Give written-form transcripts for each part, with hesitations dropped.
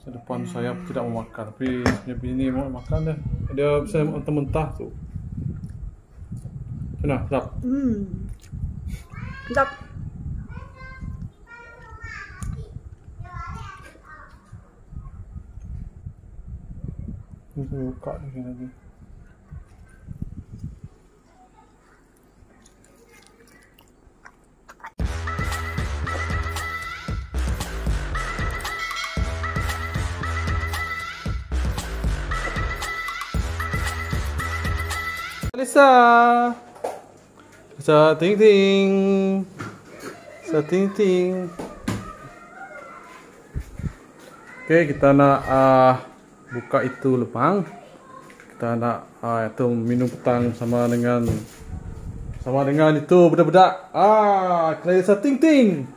Depan saya tidak mau makan, tapi punya bini mau makan dah. Dia bisa mentah-mentah tu. Mana? Sedap. Sedap. Ni saya buka ni lagi. Lisa, ting ting, ting ting. Okay, kita nak buka itu lemang. Kita nak itu minum petang sama dengan itu budak-budak. Lisa ting ting,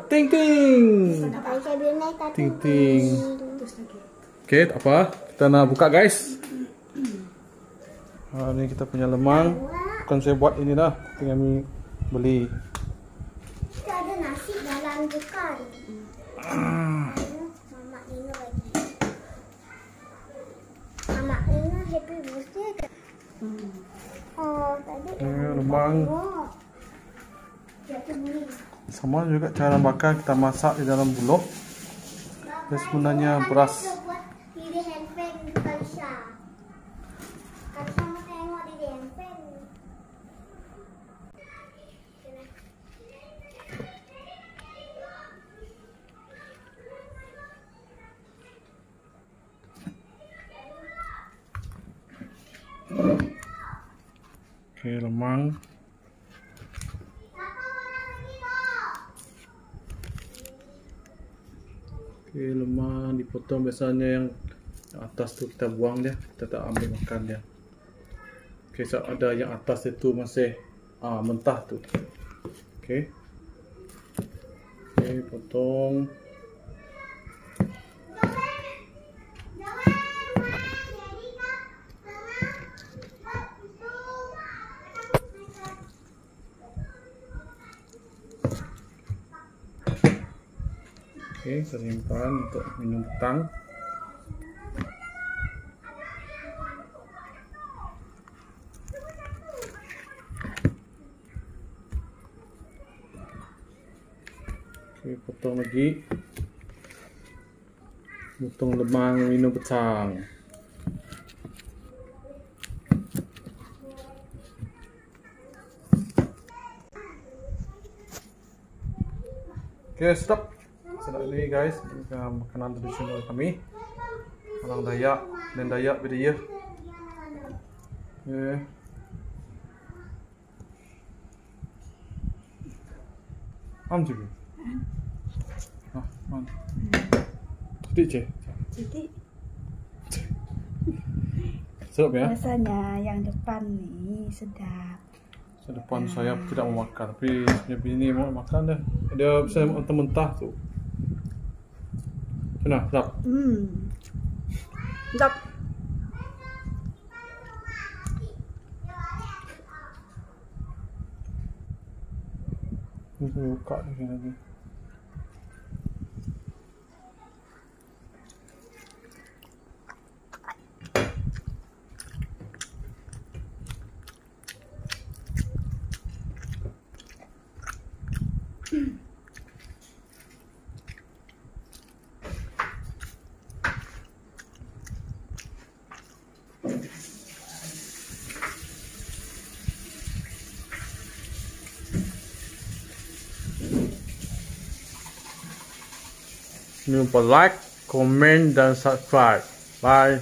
ting ting, ting ting. Okay, apa? Kita nak buka guys. Ni kita punya lemang. Bukan saya buat ini dah, tinggal kami beli. Kita ada nasi dalam buka. Mama Ina lagi. Mama Ina happy birthday. Oh, tadi Lemang. Sama juga cara bakar, kita masak di dalam buluh. Dia sebenarnya beras. Oke, lemang. Oke, lemang dipotong, biasanya yang atas tu kita buang dia, kita tak ambil makan dia. Oke, so ada yang atas itu masih mentah tu. Oke. Oke, potong. Oke, kita simpan untuk minum petang. Oke, potong lagi. Potong lemang minum petang. Oke, stop. Sedap ini guys, makanan tradisional kami, orang Dayak dan Dayak Bidayuh. Okay. juga. Man. Sedap je. Jadi sedap ya. rasanya yang depan nih sedap. Depan saya tidak mau makan, tapi punya bini mau makan dah. Dia bisa mentah-mentah tu. Mana? Sedap. Sedap. Ni saya buka ni lagi. Jangan lupa like, komen dan subscribe. Bye.